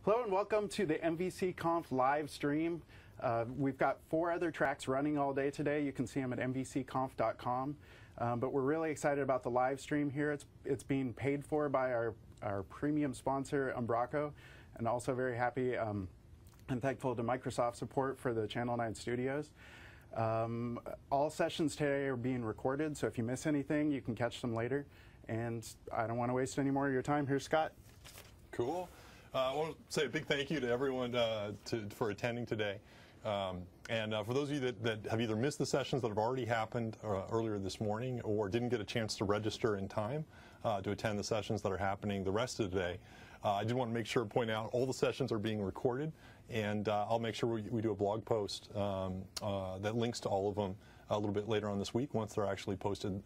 Hello and welcome to the mvcconf live stream. We've got 4 other tracks running all day today. You can see them at mvcconf.com. But we're really excited about the live stream here. It's being paid for by our premium sponsor, Umbraco, and also very happy and thankful to Microsoft support for the Channel 9 studios. All sessions today are being recorded, so if you miss anything, you can catch them later. And I don't want to waste any more of your time. Here's Scott. Cool. I want to say a big thank you to everyone for attending today. And for those of you that have either missed the sessions that have already happened earlier this morning or didn't get a chance to register in time to attend the sessions that are happening the rest of the day, I did want to make sure to point out all the sessions are being recorded, and I'll make sure we do a blog post that links to all of them a little bit later on this week once they're actually posted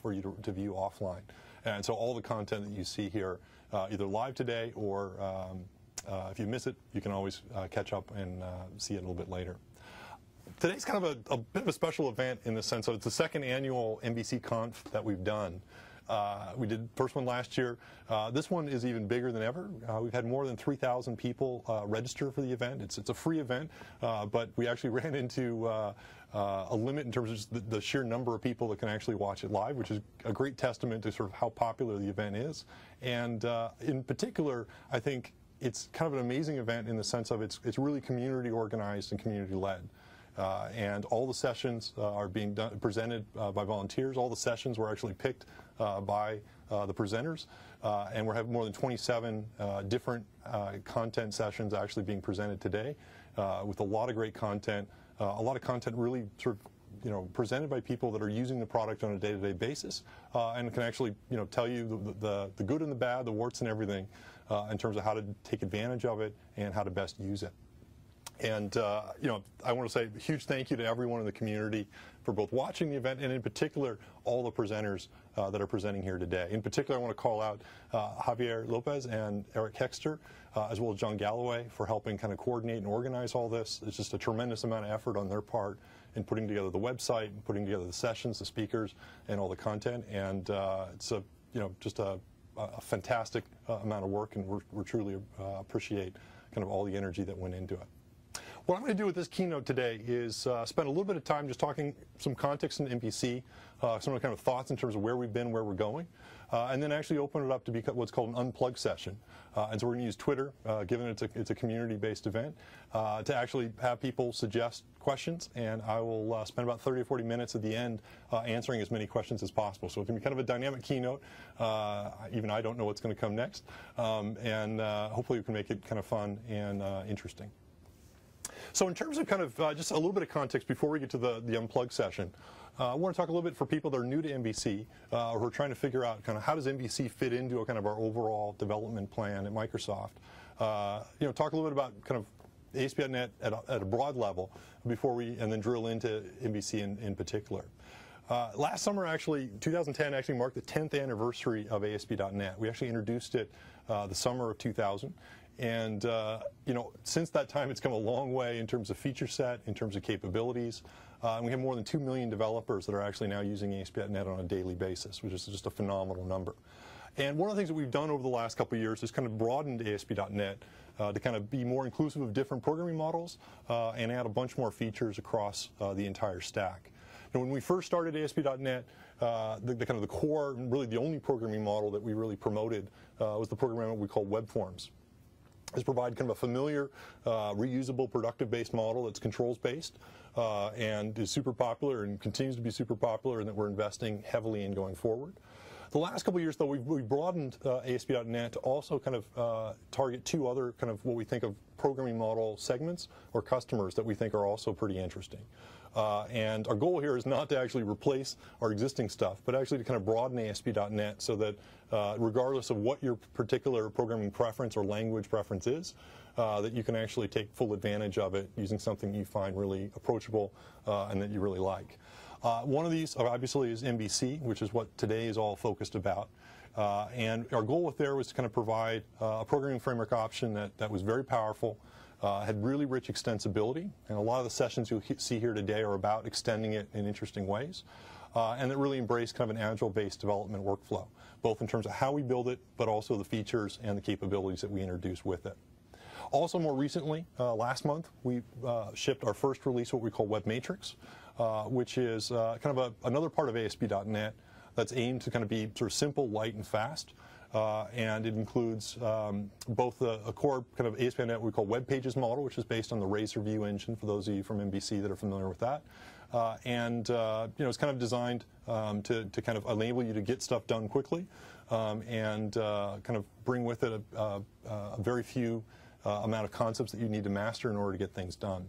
for you to view offline. And so all the content that you see here, either live today or if you miss it, you can always catch up and see it a little bit later. Today's kind of a bit of a special event in the sense of it's the second annual mvcconf that we've done. We did the first one last year. This one is even bigger than ever. We've had more than 3,000 people register for the event. It's a free event, but we actually ran into a limit in terms of just the sheer number of people that can actually watch it live, which is a great testament to sort of how popular the event is. And in particular, I think it's kind of an amazing event in the sense of it's really community organized and community led. And all the sessions are being presented by volunteers. All the sessions were actually picked by the presenters. And we're having more than 27 different content sessions actually being presented today with a lot of great content. A lot of content really sort of presented by people that are using the product on a day-to-day basis and can actually tell you the good and the bad, the warts and everything in terms of how to take advantage of it and how to best use it. And I want to say a huge thank you to everyone in the community for both watching the event and in particular all the presenters that are presenting here today. In particular, I want to call out Javier Lopez and Eric Hexter, as well as John Galloway, for helping kind of coordinate and organize all this. It's just a tremendous amount of effort on their part in putting together the website, and putting together the sessions, the speakers, and all the content. And it's just a fantastic amount of work, and we truly appreciate kind of all the energy that went into it. What I'm going to do with this keynote today is spend a little bit of time just talking some context in MVC, some of the kind of thoughts in terms of where we've been, where we're going, and then actually open it up to be what's called an unplugged session. And so we're going to use Twitter, given it's a community-based event, to actually have people suggest questions, and I will spend about 30 or 40 minutes at the end answering as many questions as possible. So it's going to be kind of a dynamic keynote. Even I don't know what's going to come next, and hopefully we can make it kind of fun and interesting. So in terms of kind of just a little bit of context before we get to the unplugged session, I want to talk a little bit for people that are new to MVC or who are trying to figure out kind of how does MVC fit into a kind of our overall development plan at Microsoft. Talk a little bit about kind of ASP.NET at a broad level and then drill into MVC in particular. Last summer, actually, 2010 actually marked the 10th anniversary of ASP.NET. We actually introduced it the summer of 2000. And since that time, it's come a long way in terms of feature set, in terms of capabilities. And we have more than 2 million developers that are actually now using ASP.NET on a daily basis, which is just a phenomenal number. And one of the things that we've done over the last couple of years is kind of broadened ASP.NET to kind of be more inclusive of different programming models and add a bunch more features across the entire stack. Now, when we first started ASP.NET, the kind of the core, really the only programming model that we really promoted was the programming model we call web forms. Is provide kind of a familiar, reusable, productive-based model that's controls-based and is super popular and continues to be super popular, and that we're investing heavily in going forward. The last couple of years, though, we've broadened ASP.NET to also kind of target 2 other kind of what we think of programming model segments or customers that we think are also pretty interesting. And our goal here is not to actually replace our existing stuff, but actually to kind of broaden ASP.NET so that regardless of what your particular programming preference or language preference is, that you can actually take full advantage of it using something you find really approachable and that you really like. One of these, obviously, is MVC, which is what today is all focused about. And our goal with there was to kind of provide a programming framework option that was very powerful, had really rich extensibility, and a lot of the sessions you'll see here today are about extending it in interesting ways, and that really embraced kind of an agile-based development workflow, both in terms of how we build it, but also the features and the capabilities that we introduce with it. Also, more recently, last month, we shipped our first release, what we call Web Matrix, which is kind of another part of ASP.NET that's aimed to kind of be sort of simple, light, and fast. And it includes both a core kind of ASP.NET we call Web Pages model, which is based on the Razor View engine, for those of you from MVC that are familiar with that. It's kind of designed to kind of enable you to get stuff done quickly and kind of bring with it a very few amount of concepts that you need to master in order to get things done.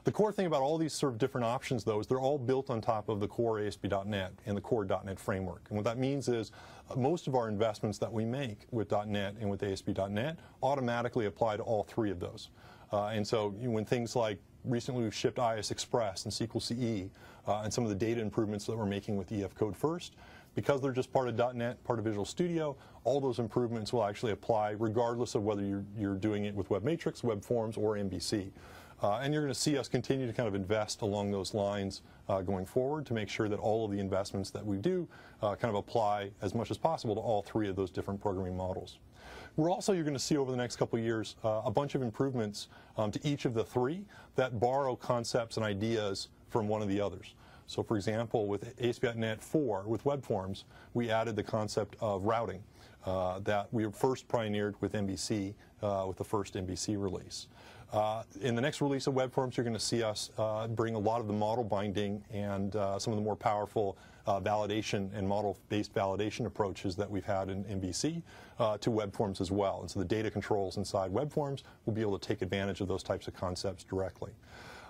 The core thing about all these sort of different options, though, is they're all built on top of the core ASP.NET and the core .NET framework. And what that means is most of our investments that we make with .NET and with ASP.NET automatically apply to all three of those. And so when things like recently we've shipped IS Express and SQL CE and some of the data improvements that we're making with EF Code First, because they're just part of .NET, part of Visual Studio, all those improvements will actually apply regardless of whether you're doing it with Web Matrix, Web Forms, or MVC. And you're going to see us continue to kind of invest along those lines going forward to make sure that all of the investments that we do kind of apply as much as possible to all three of those different programming models. You're going to see over the next couple of years a bunch of improvements to each of the three that borrow concepts and ideas from one of the others. So, for example, with ASP.NET 4, with Web Forms, we added the concept of routing that we first pioneered with MVC, with the first MVC release. In the next release of Web Forms, you're going to see us bring a lot of the model binding and some of the more powerful validation and model-based validation approaches that we've had in MVC to Web Forms as well. And so the data controls inside Web Forms will be able to take advantage of those types of concepts directly.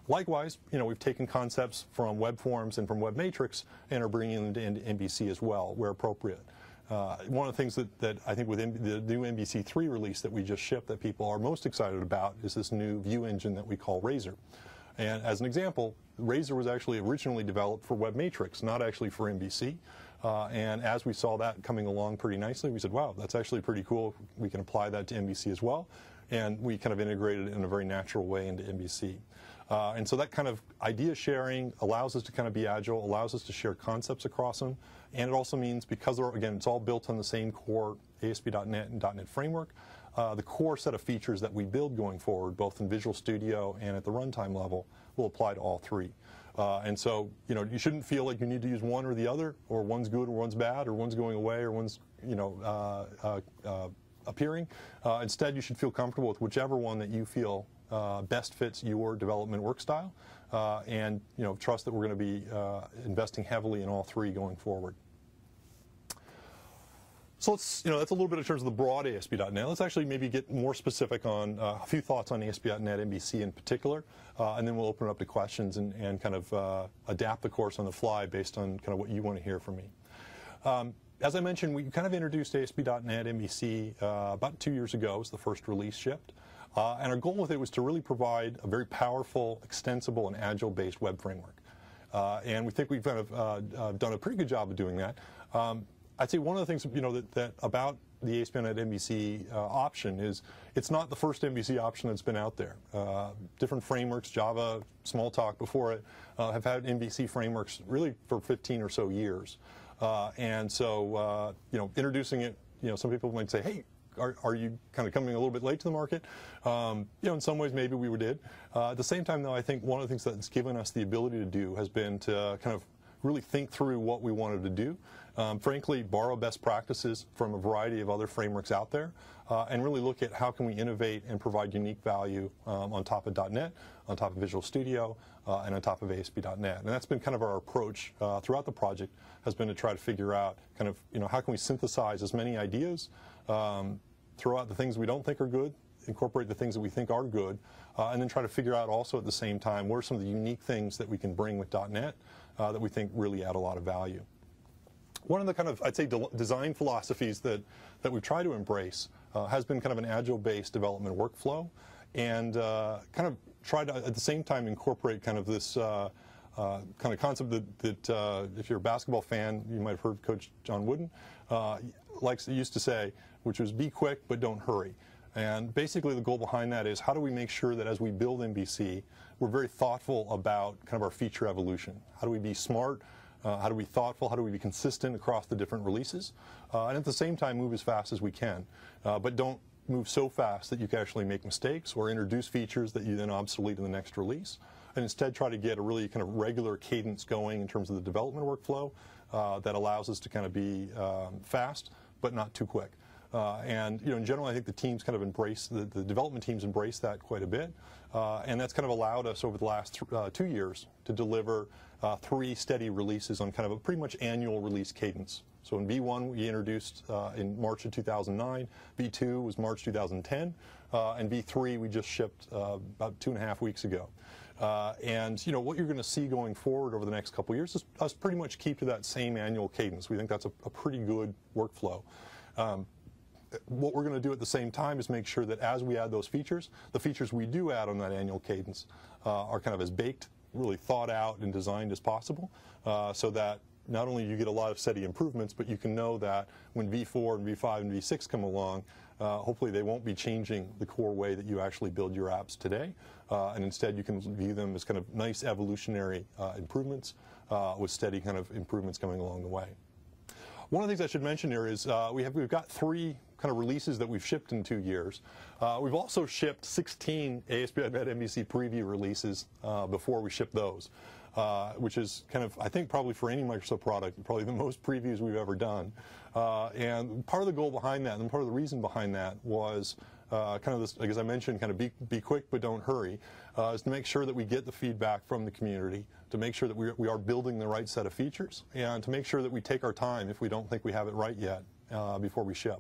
Likewise, we've taken concepts from Web Forms and from Web Matrix and are bringing them into MVC as well, where appropriate. One of the things that I think with the new MVC 3 release that we just shipped that people are most excited about is this new view engine that we call Razor. And as an example, Razor was actually originally developed for Web Matrix, not actually for MVC. And as we saw that coming along pretty nicely, we said, wow, that's actually pretty cool. We can apply that to MVC as well. And we kind of integrated it in a very natural way into MVC. And so that kind of idea sharing allows us to kind of be agile, allows us to share concepts across them. And it also means, because, again, it's all built on the same core ASP.NET and .NET framework, the core set of features that we build going forward, both in Visual Studio and at the runtime level, will apply to all three. And so, you shouldn't feel like you need to use one or the other, or one's good or one's bad, or one's going away or one's, appearing. Instead, you should feel comfortable with whichever one that you feel best fits your development work style, and trust that we're going to be investing heavily in all three going forward. So let's, that's a little bit in terms of the broad ASP.NET. Let's actually maybe get more specific on a few thoughts on ASP.NET MVC in particular, and then we'll open it up to questions and kind of adapt the course on the fly based on kind of what you want to hear from me. As I mentioned, we kind of introduced ASP.NET MVC about 2 years ago. It was the first release shipped. And our goal with it was to really provide a very powerful, extensible, and agile-based web framework. And we think we've kind of done a pretty good job of doing that. I'd say one of the things that about the ASP.NET MVC option is it's not the first MVC option that's been out there. Different frameworks, Java, Smalltalk before it, have had MVC frameworks really for 15 or so years. And so, introducing it, some people might say, hey, are you kind of coming a little bit late to the market? In some ways, maybe we did. At the same time, though, I think one of the things that's given us the ability to do has been to kind of really think through what we wanted to do. Frankly, borrow best practices from a variety of other frameworks out there, and really look at how can we innovate and provide unique value on top of .NET, on top of Visual Studio, and on top of ASP.NET. And that's been kind of our approach throughout the project, has been to try to figure out kind of, how can we synthesize as many ideas, throw out the things we don't think are good, incorporate the things that we think are good, and then try to figure out also at the same time what are some of the unique things that we can bring with .NET that we think really add a lot of value. One of the kind of, I'd say, design philosophies that we've tried to embrace has been kind of an agile-based development workflow, and kind of try to, at the same time, incorporate kind of this kind of concept that if you're a basketball fan, you might have heard Coach John Wooden used to say, which was be quick but don't hurry. And basically the goal behind that is how do we make sure that as we build MVC, we're very thoughtful about kind of our feature evolution. How do we be smart? How do we be thoughtful? How do we be consistent across the different releases? And at the same time, move as fast as we can. But don't move so fast that you can actually make mistakes or introduce features that you then obsolete in the next release, and instead try to get a really kind of regular cadence going in terms of the development workflow that allows us to kind of be fast but not too quick. And in general, I think the teams kind of embrace, the development teams embrace that quite a bit, and that's kind of allowed us over the last 2 years to deliver 3 steady releases on kind of a pretty much annual release cadence. So in V1 we introduced in March of 2009, V2 was March 2010, and V3 we just shipped about 2.5 weeks ago. And what you're going to see going forward over the next couple of years is us pretty much keep to that same annual cadence. We think that's a pretty good workflow. What we're going to do at the same time is make sure that as we add those features, the features we do add on that annual cadence are kind of as baked, really thought out and designed as possible, so that not only you get a lot of steady improvements, but you can know that when V4 and V5 and V6 come along, hopefully they won't be changing the core way that you actually build your apps today, and instead you can view them as kind of nice evolutionary improvements with steady kind of improvements coming along the way. One of the things I should mention here is we've got 3 kind of releases that we've shipped in 2 years. We've also shipped 16 ASP.NET MVC preview releases before we ship those, which is kind of, I think, probably for any Microsoft product, probably the most previews we've ever done. And part of the goal behind that, and part of the reason behind that, was kind of this, like as I mentioned, kind of be quick but don't hurry, is to make sure that we get the feedback from the community, to make sure that we are building the right set of features, and to make sure that we take our time if we don't think we have it right yet before we ship.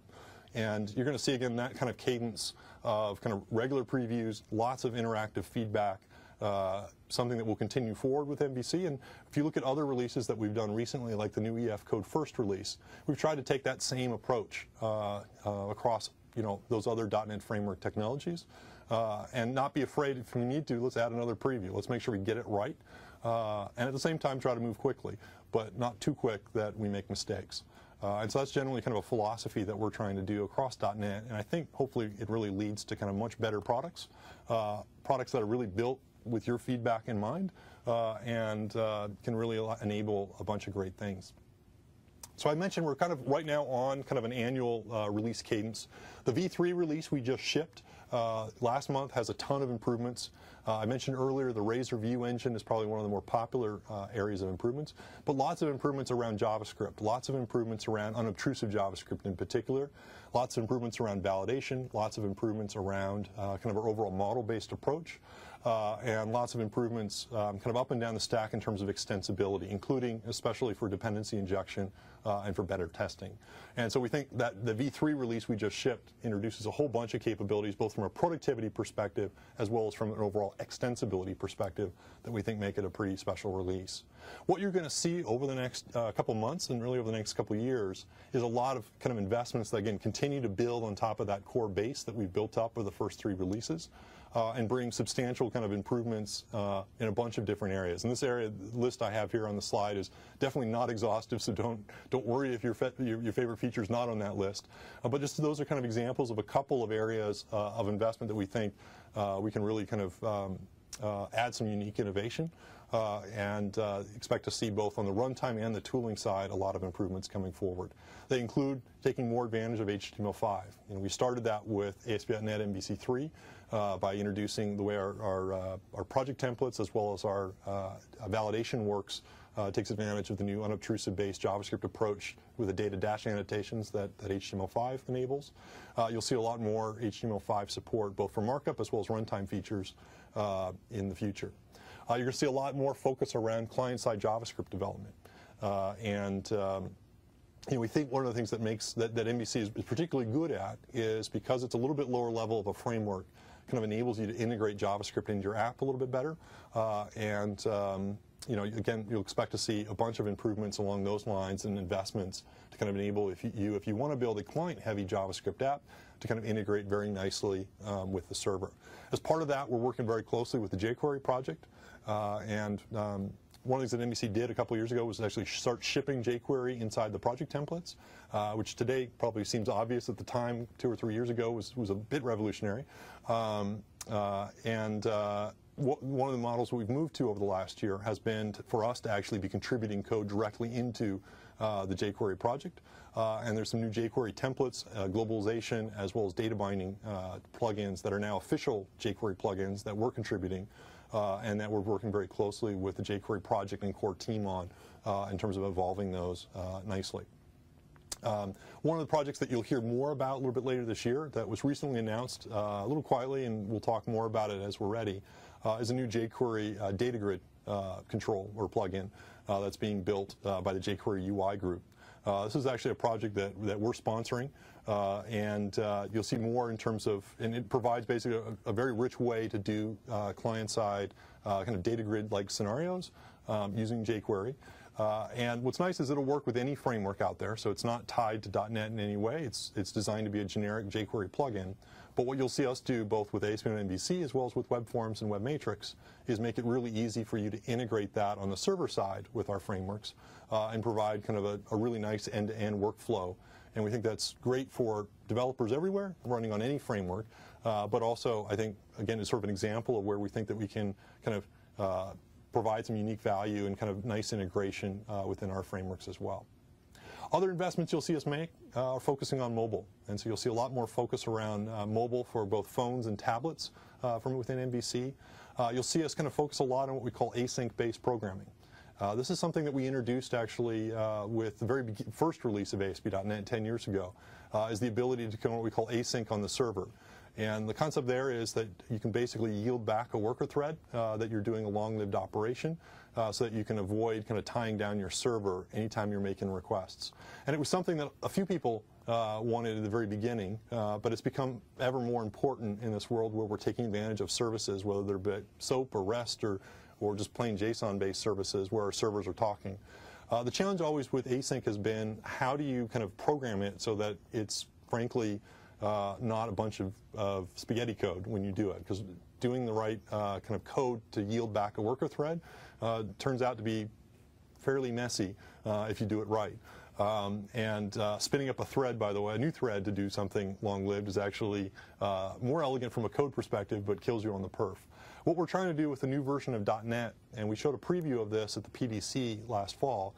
And you're going to see, again, that kind of cadence of kind of regular previews, lots of interactive feedback, something that will continue forward with MVC. And if you look at other releases that we've done recently, like the new EF Code First release, we've tried to take that same approach across those other .NET Framework technologies, and not be afraid. If we need to, let's add another preview. Let's make sure we get it right, and at the same time try to move quickly, but not too quick that we make mistakes. And so that's generally kind of a philosophy that we're trying to do across .NET, and I think hopefully it really leads to kind of much better products, products that are really built with your feedback in mind, and can really enable a bunch of great things. So I mentioned we're kind of right now on kind of an annual release cadence. The V3 release we just shipped last month has a ton of improvements. I mentioned earlier the Razor View engine is probably one of the more popular areas of improvements, but lots of improvements around JavaScript, lots of improvements around unobtrusive JavaScript in particular, lots of improvements around validation, lots of improvements around kind of our overall model-based approach, and lots of improvements kind of up and down the stack in terms of extensibility, including especially for dependency injection and for better testing. And so we think that the V3 release we just shipped introduces a whole bunch of capabilities, both from a productivity perspective as well as from an overall extensibility perspective, that we think make it a pretty special release. What you're going to see over the next couple months and really over the next couple years is a lot of kind of investments that, again, continue to build on top of that core base that we've built up with the first 3 releases. And bring substantial kind of improvements in a bunch of different areas. And this area, the list I have here on the slide, is definitely not exhaustive, so don't worry if your favorite feature is not on that list. But just those are kind of examples of a couple of areas of investment that we think we can really kind of add some unique innovation and expect to see both on the runtime and the tooling side a lot of improvements coming forward. They include taking more advantage of HTML5. We started that with ASP.NET MVC3 by introducing the way our project templates as well as our validation works takes advantage of the new unobtrusive-based JavaScript approach with the data dash annotations that HTML5 enables. You'll see a lot more HTML5 support both for markup as well as runtime features in the future. You're going to see a lot more focus around client-side JavaScript development. We think one of the things that makes that MVC is particularly good at is because it's a little bit lower level of a framework, kind of enables you to integrate JavaScript into your app a little bit better. Again, you'll expect to see a bunch of improvements along those lines and investments to kind of enable if you want to build a client-heavy JavaScript app to kind of integrate very nicely with the server. As part of that, we're working very closely with the jQuery project, one of the things that MVC did a couple years ago was actually start shipping jQuery inside the project templates, which today probably seems obvious. At the time, 2 or 3 years ago, was a bit revolutionary. one of the models we've moved to over the last year has been for us to actually be contributing code directly into the jQuery project. And there's some new jQuery templates, globalization, as well as data binding plugins that are now official jQuery plugins that we're contributing and that we're working very closely with the jQuery project and core team on in terms of evolving those nicely. One of the projects that you'll hear more about a little bit later this year that was recently announced a little quietly, and we'll talk more about it as we're ready, is a new jQuery data grid control or plugin that's being built by the jQuery UI group. This is actually a project that we're sponsoring, and you'll see more in terms of, and it provides basically a very rich way to do client-side kind of data grid-like scenarios using jQuery. And what's nice is it'll work with any framework out there, so it's not tied to .NET in any way. It's designed to be a generic jQuery plugin. But what you'll see us do, both with ASP.NET MVC as well as with Web Forms and Web Matrix, is make it really easy for you to integrate that on the server side with our frameworks and provide kind of a really nice end-to-end workflow. And we think that's great for developers everywhere running on any framework, but also, I think, again, it's sort of an example of where we think that we can kind of provide some unique value and kind of nice integration within our frameworks as well. Other investments you'll see us make are focusing on mobile. And so you'll see a lot more focus around mobile for both phones and tablets from within MVC. You'll see us kind of focus a lot on what we call async-based programming. This is something that we introduced actually with the very first release of ASP.NET 10 years ago, is the ability to come what we call async on the server. And the concept there is that you can basically yield back a worker thread that you're doing a long-lived operation so that you can avoid kind of tying down your server anytime you're making requests. And it was something that a few people wanted at the very beginning, but it's become ever more important in this world where we're taking advantage of services, whether they're SOAP or REST or just plain JSON-based services where our servers are talking. The challenge always with async has been how do you kind of program it so that it's frankly not a bunch of spaghetti code when you do it, because doing the right kind of code to yield back a worker thread turns out to be fairly messy if you do it right. And spinning up a thread, by the way, a new thread to do something long-lived is actually more elegant from a code perspective, but kills you on the perf. What we're trying to do with the new version of .NET, and we showed a preview of this at the PDC last fall,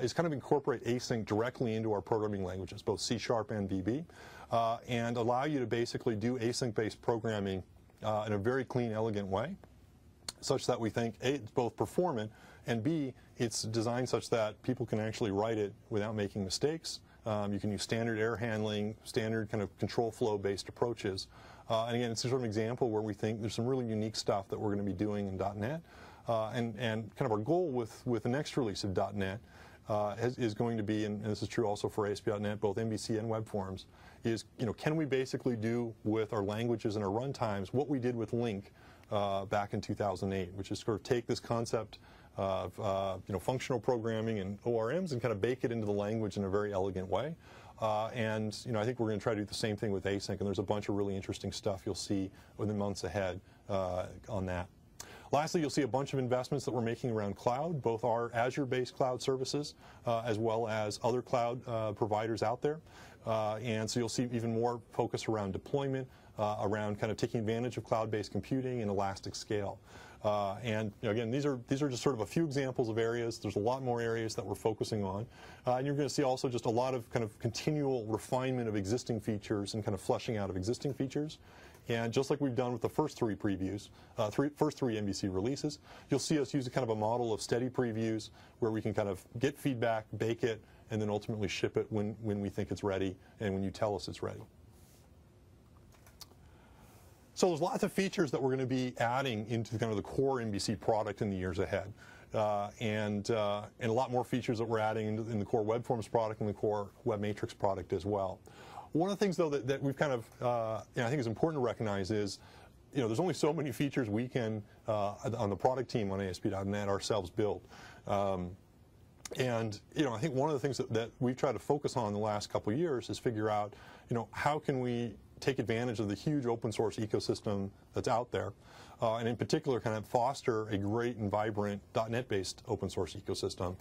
is kind of incorporate async directly into our programming languages, both C# and VB, and allow you to basically do async-based programming in a very clean, elegant way, such that we think, A, it's both performant, and B, it's designed such that people can actually write it without making mistakes. You can use standard error handling, standard kind of control flow-based approaches. And again, it's sort of an example where we think there's some really unique stuff that we're going to be doing in .NET. And kind of our goal with the next release of .NET is going to be, and this is true also for ASP.NET, both MVC and Web Forms, is, can we basically do with our languages and our runtimes what we did with Link back in 2008, which is sort of take this concept of functional programming and ORMs and kind of bake it into the language in a very elegant way. And I think we're going to try to do the same thing with async, and there's a bunch of really interesting stuff you'll see in the months ahead on that. Lastly, you'll see a bunch of investments that we're making around cloud, both our Azure-based cloud services as well as other cloud providers out there. And so you'll see even more focus around deployment, around kind of taking advantage of cloud-based computing and elastic scale. And again, these are just sort of a few examples of areas. There's a lot more areas that we're focusing on. And you're going to see also just a lot of kind of continual refinement of existing features and kind of fleshing out of existing features. And just like we've done with the first three previews, first three MVC releases, you'll see us use a kind of a model of steady previews where we can kind of get feedback, bake it, and then ultimately ship it when we think it's ready and when you tell us it's ready. So there's lots of features that we're going to be adding into kind of the core MVC product in the years ahead. And a lot more features that we're adding in the core Web Forms product and the core Web Matrix product as well. One of the things, though, that we've kind of, I think is important to recognize is, there's only so many features we can, on the product team on ASP.NET ourselves build. And, I think one of the things that we've tried to focus on the last couple of years is figure out, how can we take advantage of the huge open source ecosystem that's out there, and in particular kind of foster a great and vibrant .NET based open source ecosystem,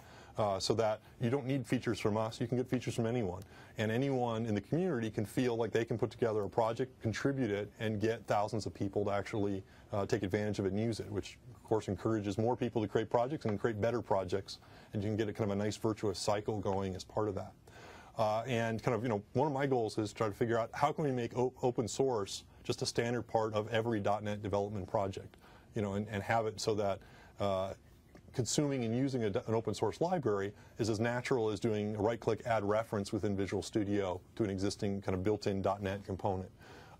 so that you don't need features from us, you can get features from anyone, and anyone in the community can feel like they can put together a project, contribute it, and get thousands of people to actually take advantage of it and use it, which of course encourages more people to create projects and create better projects, and you can get a kind of a nice virtuous cycle going as part of that. And kind of, one of my goals is to try to figure out how can we make open source just a standard part of every .NET development project, and have it so that consuming and using an open source library is as natural as doing a right-click add reference within Visual Studio to an existing kind of built-in .NET component.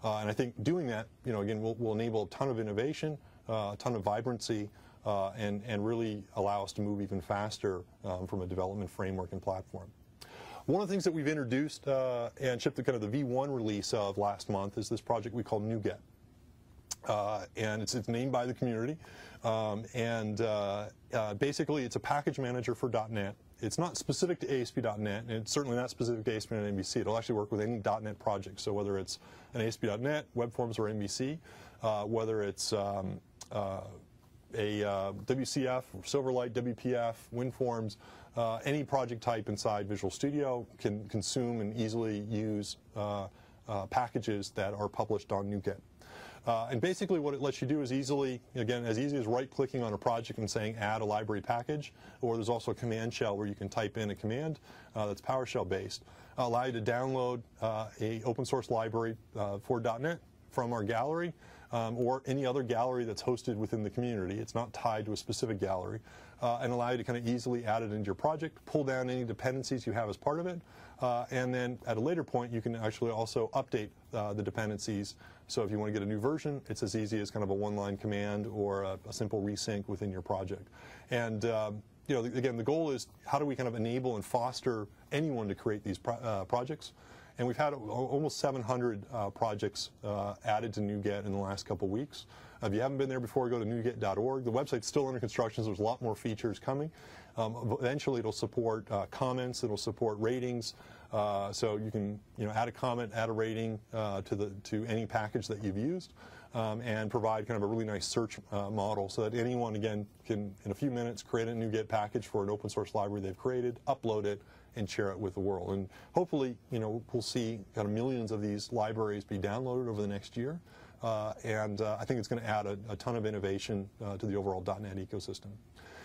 And I think doing that, again, will enable a ton of innovation, a ton of vibrancy, and really allow us to move even faster from a development framework and platform. One of the things that we've introduced and shipped the kind of the V1 release of last month is this project we call NuGet. And it's named by the community. Basically, it's a package manager for .NET. It's not specific to ASP.NET, and it's certainly not specific to ASP.NET MVC. It'll actually work with any .NET project. So whether it's an ASP.NET, Web Forms, or MVC, whether it's a WCF, Silverlight, WPF, WinForms, any project type inside Visual Studio can consume and easily use packages that are published on NuGet. And basically what it lets you do is easily, again, as easy as right-clicking on a project and saying add a library package, or there's also a command shell where you can type in a command that's PowerShell-based, allow you to download a open source library for .NET from our gallery, or any other gallery that's hosted within the community. It's not tied to a specific gallery, and allow you to kind of easily add it into your project, pull down any dependencies you have as part of it, and then at a later point you can actually also update the dependencies. So if you want to get a new version, it's as easy as kind of a one-line command or a simple resync within your project. And again, the goal is how do we kind of enable and foster anyone to create these projects. And we've had almost 700 projects added to NuGet in the last couple weeks. If you haven't been there before, go to nuget.org. The website's still under construction, so there's a lot more features coming. Eventually, it'll support comments. It'll support ratings. So you can add a comment, add a rating to any package that you've used, and provide kind of a really nice search model so that anyone, again, can, in a few minutes, create a NuGet package for an open source library they've created, upload it, and share it with the world. And hopefully, we'll see kind of millions of these libraries be downloaded over the next year. And I think it's going to add a ton of innovation to the overall .NET ecosystem.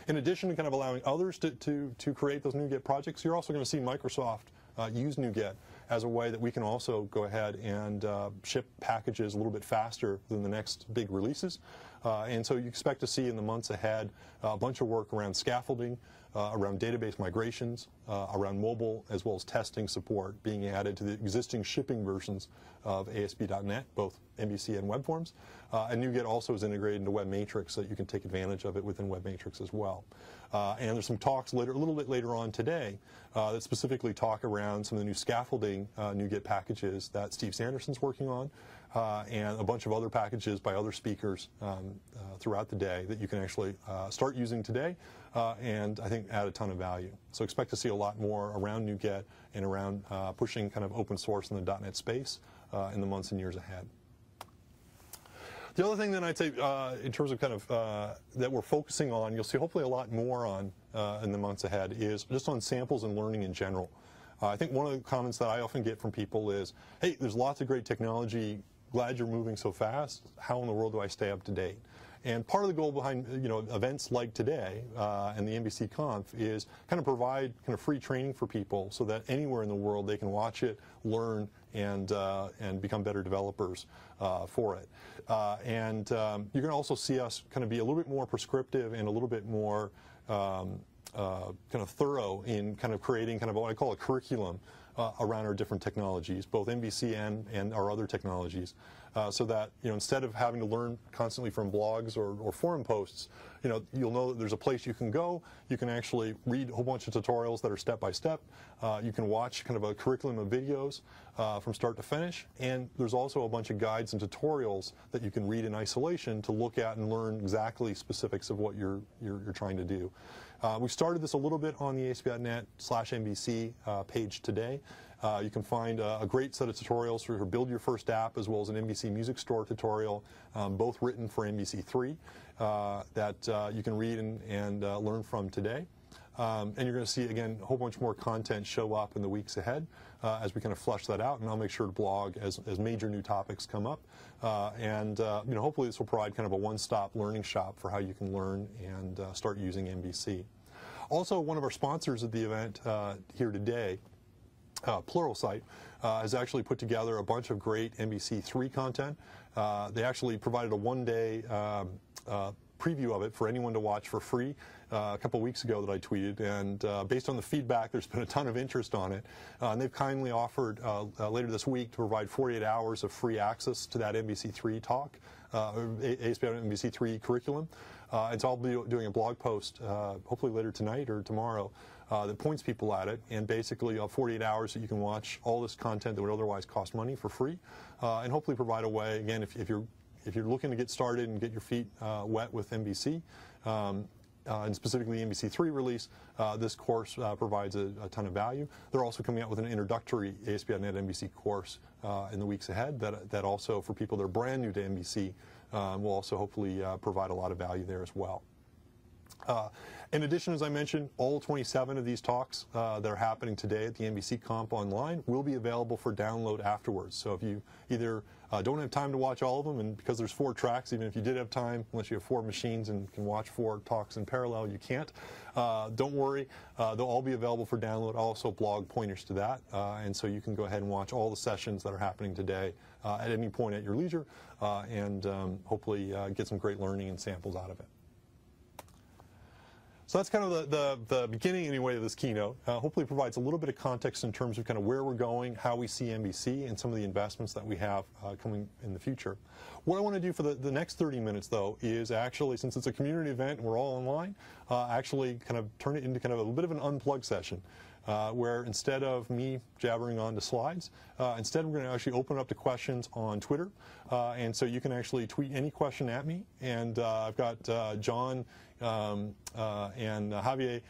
In addition to kind of allowing others to create those NuGet projects, you're also going to see Microsoft use NuGet as a way that we can also go ahead and ship packages a little bit faster than the next big releases. And so you expect to see in the months ahead a bunch of work around scaffolding, around database migrations, around mobile, as well as testing support being added to the existing shipping versions of ASP.NET, both MVC and Web Forms. And NuGet also is integrated into Web Matrix so that you can take advantage of it within Web Matrix as well. And there's some talks a little bit later on today that specifically talk around some of the new scaffolding NuGet packages that Steve Sanderson's working on, and a bunch of other packages by other speakers throughout the day that you can actually start using today, and I think add a ton of value. So expect to see a lot more around NuGet and around pushing kind of open source in the .NET space in the months and years ahead. The other thing that I'd say in terms of kind of that we're focusing on, you'll see hopefully a lot more on in the months ahead, is just on samples and learning in general. I think one of the comments that I often get from people is, hey, there's lots of great technology, glad you're moving so fast, how in the world do I stay up to date? And part of the goal behind events like today and the mvcconf is kind of provide kind of free training for people so that anywhere in the world they can watch it, learn, and become better developers for it. You're going to also see us kind of be a little bit more prescriptive and a little bit more kind of thorough in kind of creating kind of what I call a curriculum around our different technologies, both MVC and our other technologies, so that instead of having to learn constantly from blogs or forum posts, you'll know that there's a place you can go. You can actually read a whole bunch of tutorials that are step by step. You can watch kind of a curriculum of videos from start to finish, and there's also a bunch of guides and tutorials that you can read in isolation to look at and learn exactly specifics of what you're trying to do. We started this a little bit on the ASP.NET/MVC page today, You can find a great set of tutorials for Build Your First App, as well as an NBC Music Store tutorial, both written for NBC3, that you can read and learn from today. And you're going to see, again, a whole bunch more content show up in the weeks ahead as we kind of flesh that out, and I'll make sure to blog as major new topics come up. Hopefully this will provide kind of a one-stop learning shop for how you can learn and start using NBC. Also, one of our sponsors at the event here today, Pluralsight, has actually put together a bunch of great NBC3 content. They actually provided a one-day preview of it for anyone to watch for free a couple weeks ago that I tweeted, and based on the feedback, there's been a ton of interest on it. And they've kindly offered later this week to provide 48 hours of free access to that NBC3 talk, ASP.NET NBC3 curriculum. And so I'll be doing a blog post hopefully later tonight or tomorrow that points people at it, and basically you have 48 hours that you can watch all this content that would otherwise cost money for free, and hopefully provide a way, again, if you're looking to get started and get your feet wet with NBC, and specifically the NBC3 release, this course provides a ton of value. They're also coming out with an introductory ASP.NET NBC course in the weeks ahead that also, for people that are brand new to NBC, will also hopefully provide a lot of value there as well. In addition, as I mentioned, all 27 of these talks that are happening today at the NBC Conf online will be available for download afterwards. So if you either don't have time to watch all of them, and because there's 4 tracks, even if you did have time, unless you have 4 machines and can watch 4 talks in parallel, you can't. Don't worry, they'll all be available for download. I'll also blog pointers to that, and so you can go ahead and watch all the sessions that are happening today at any point at your leisure, and hopefully get some great learning and samples out of it. So that's kind of the beginning, anyway, of this keynote. Hopefully it provides a little bit of context in terms of kind of where we're going, how we see NBC, and some of the investments that we have coming in the future. What I want to do for the next 30 minutes, though, is actually, since it's a community event and we're all online, actually kind of turn it into kind of a little bit of an unplugged session. Where instead of me jabbering onto slides, instead we're going to actually open up to questions on Twitter. And so you can actually tweet any question at me. And I've got John and Javier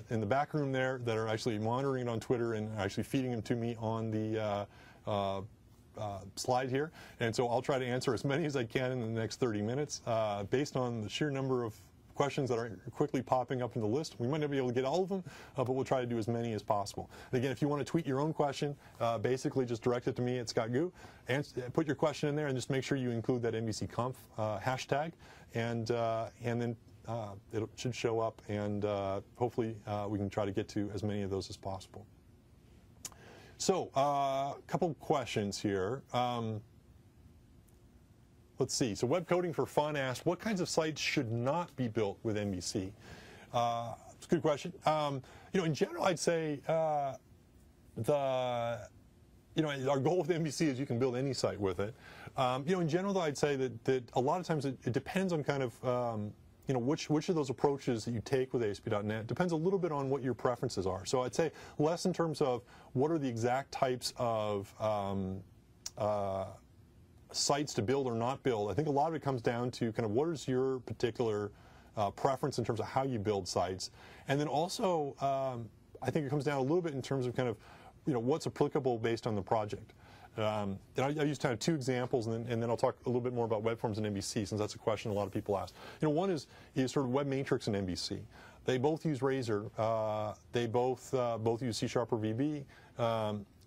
in the back room there that are actually monitoring it on Twitter and actually feeding them to me on the slide here. And so I'll try to answer as many as I can in the next 30 minutes based on the sheer number of questions that are quickly popping up in the list. We might not be able to get all of them, but we'll try to do as many as possible. And again, if you want to tweet your own question, basically just direct it to me at Scott Gu, and put your question in there, and just make sure you include that NBCConf hashtag, and then it should show up, and hopefully we can try to get to as many of those as possible. So a couple questions here. Let's see. So Web Coding for Fun asked, what kinds of sites should not be built with NBC? It's a good question. In general, I'd say our goal with NBC is you can build any site with it. In general, though, I'd say that a lot of times it depends on kind of which of those approaches that you take with ASP.NET depends a little bit on what your preferences are. So I'd say less in terms of what are the exact types of sites to build or not build. I think a lot of it comes down to kind of what is your particular preference in terms of how you build sites. And then also, I think it comes down a little bit in terms of kind of, what's applicable based on the project. And I use kind of 2 examples, and then I'll talk a little bit more about web forms and NBC, since that's a question a lot of people ask. One is sort of Web Matrix and NBC. They both use Razor. They both use C# or VB.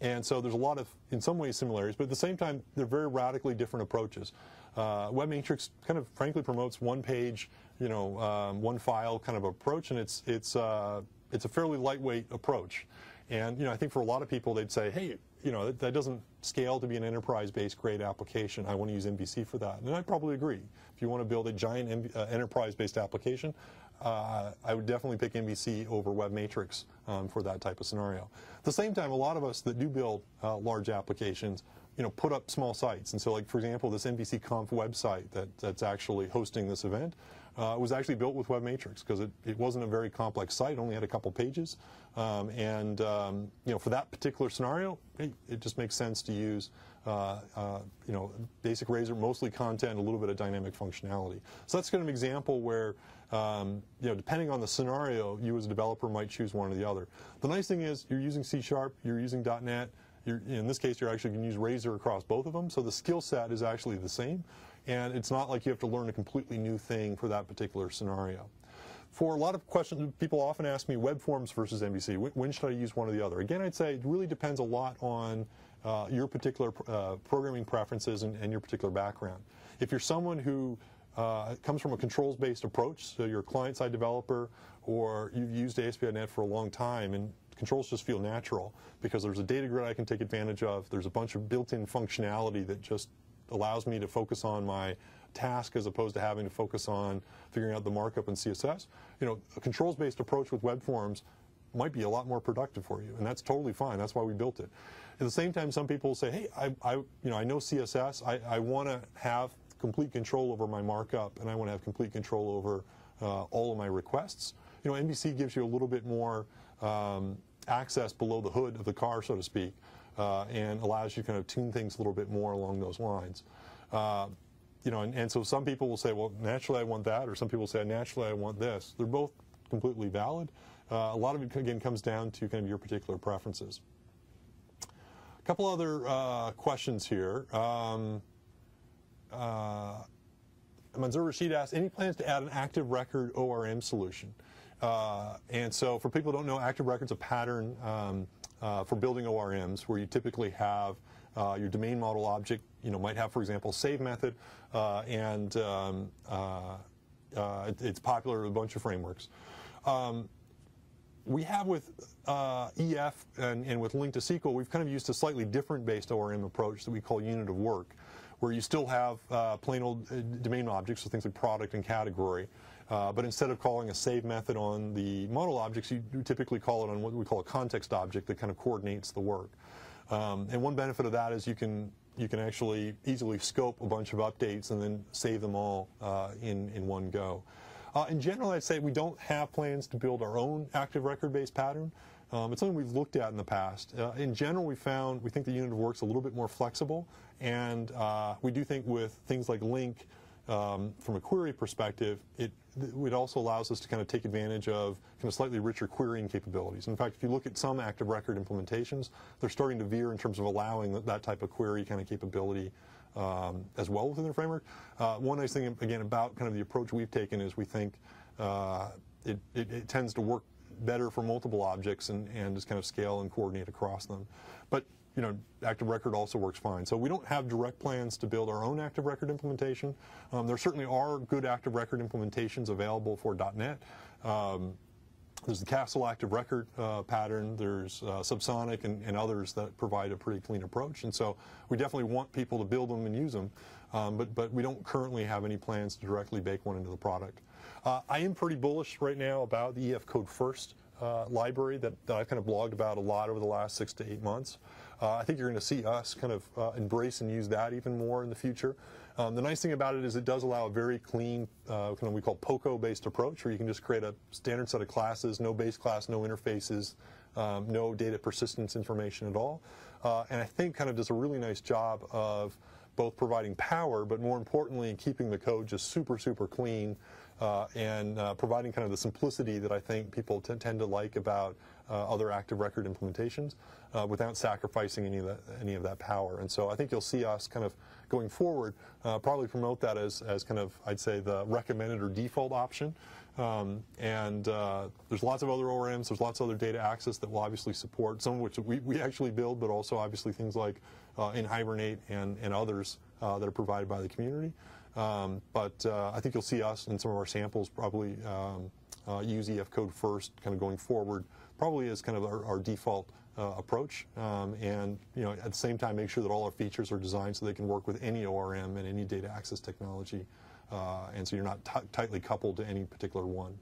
And so there's a lot of, in some ways, similarities, but at the same time, they're very radically different approaches. Web Matrix kind of, frankly, promotes one page, one file kind of approach, and it's a fairly lightweight approach. And I think for a lot of people, they'd say, hey, that doesn't scale to be an enterprise-based grade application. I want to use NBC for that. And I'd probably agree. If you want to build a giant enterprise-based application, I would definitely pick NBC over Web Matrix for that type of scenario. At the same time, a lot of us that do build large applications, put up small sites. And so, like, for example, this NBCConf website that's actually hosting this event was actually built with Web Matrix because it wasn't a very complex site. It only had a couple pages. For that particular scenario, it just makes sense to use basic Razor, mostly content, a little bit of dynamic functionality. So that's kind of an example where, depending on the scenario, you as a developer might choose one or the other. The nice thing is you're using C#, you're using .NET. In this case, you're actually going to use Razor across both of them, so the skill set is actually the same, and it's not like you have to learn a completely new thing for that particular scenario. For a lot of questions, people often ask me web forms versus MVC. When should I use one or the other? Again, I'd say it really depends a lot on your particular programming preferences and your particular background. If you're someone who comes from a controls-based approach, so you're a client-side developer or you've used ASP.NET for a long time and controls just feel natural because there's a data grid I can take advantage of, there's a bunch of built-in functionality that just allows me to focus on my task as opposed to having to focus on figuring out the markup in CSS. A controls-based approach with web forms might be a lot more productive for you, and that's totally fine. That's why we built it. At the same time, some people say, hey, I know CSS. I want to have complete control over my markup, and I want to have complete control over all of my requests. MVC gives you a little bit more access below the hood of the car, so to speak, and allows you to kind of tune things a little bit more along those lines. And so some people will say, well, naturally I want that, or some people say, naturally I want this. They're both completely valid. A lot of it, again, comes down to kind of your particular preferences. A couple other questions here. Manzoor Rashid asks, any plans to add an active record ORM solution? And so for people who don't know, active record's a pattern for building ORMs where you typically have your domain model object, might have, for example, a save method, and it's popular with a bunch of frameworks. We have with EF and with Link to SQL, we've kind of used a slightly different based ORM approach that we call unit of work, where you still have plain old domain objects, so things like product and category. But instead of calling a save method on the model objects, you typically call it on what we call a context object that kind of coordinates the work. And one benefit of that is you can actually easily scope a bunch of updates and then save them all in one go. In general, I'd say we don't have plans to build our own active record-based pattern. It's something we've looked at in the past. In general, we think the unit of work's a little bit more flexible, and we do think with things like Link, from a query perspective, it also allows us to kind of take advantage of kind of slightly richer querying capabilities. In fact, if you look at some active record implementations, they're starting to veer in terms of allowing that type of query kind of capability as well within their framework. One nice thing, again, about kind of the approach we've taken is we think it tends to work better for multiple objects and just kind of scale and coordinate across them. But active record also works fine. So we don't have direct plans to build our own active record implementation. There certainly are good active record implementations available for .NET. There's the Castle active record pattern. There's Subsonic and others that provide a pretty clean approach. And so we definitely want people to build them and use them. But we don't currently have any plans to directly bake one into the product. I am pretty bullish right now about the EF Code First library that I've kind of blogged about a lot over the last 6 to 8 months. I think you're going to see us kind of embrace and use that even more in the future. The nice thing about it is it does allow a very clean, kind of we call POCO-based approach, where you can just create a standard set of classes, no base class, no interfaces, no data persistence information at all. And I think kind of does a really nice job of both providing power, but more importantly, keeping the code just super, super clean and providing kind of the simplicity that I think people tend to like about other active record implementations without sacrificing any of that power. And so I think you'll see us kind of going forward probably promote that as kind of, I'd say, the recommended or default option. There's lots of other ORMs, there's lots of other data access that we'll obviously support, some of which we actually build, but also obviously things like in Hibernate and others that are provided by the community. I think you'll see us in some of our samples probably use EF Code First kind of going forward, probably as kind of our default approach, and at the same time make sure that all our features are designed so they can work with any ORM and any data access technology, and so you're not tightly coupled to any particular one.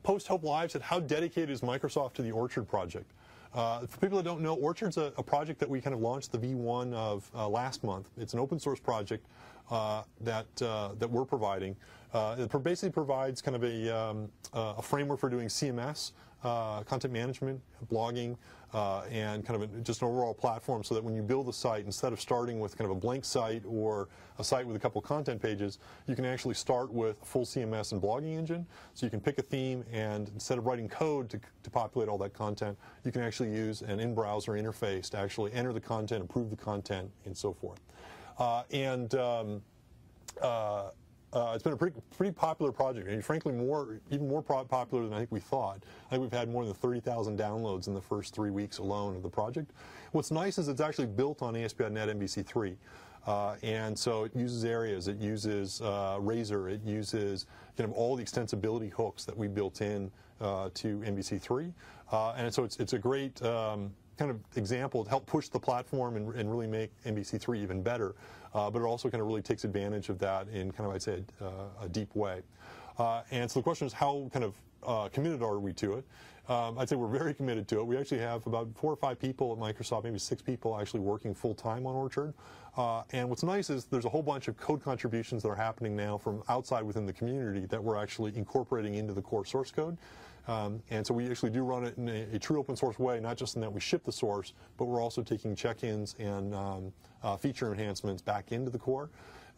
Post Hope Live said, how dedicated is Microsoft to the Orchard project? For people that don't know, Orchard's a project that we kind of launched the V1 of last month. It's an open source project that we're providing. It basically provides kind of a framework for doing CMS, content management, blogging, and kind of just an overall platform so that when you build a site, instead of starting with kind of a blank site or a site with a couple content pages, you can actually start with a full CMS and blogging engine. So you can pick a theme, and instead of writing code to populate all that content, you can actually use an in-browser interface to actually enter the content, approve the content, and so forth. It's been a pretty popular project, and frankly, even more popular than I think we thought. I think we've had more than 30,000 downloads in the first 3 weeks alone of the project. What's nice is it's actually built on ASP.NET MVC3, and so it uses areas, it uses Razor, it uses kind of all the extensibility hooks that we built in to MVC3, and so it's a great kind of example to help push the platform and really make MVC3 even better. But it also kind of really takes advantage of that in kind of, I'd say, a deep way. And so the question is, how kind of committed are we to it? I'd say we're very committed to it. We actually have about 4 or 5 people at Microsoft, maybe 6 people actually working full-time on Orchard. And what's nice is there's a whole bunch of code contributions that are happening now from outside within the community that we're actually incorporating into the core source code. And so we actually do run it in a true open source way, not just in that we ship the source, but we're also taking check-ins and feature enhancements back into the core.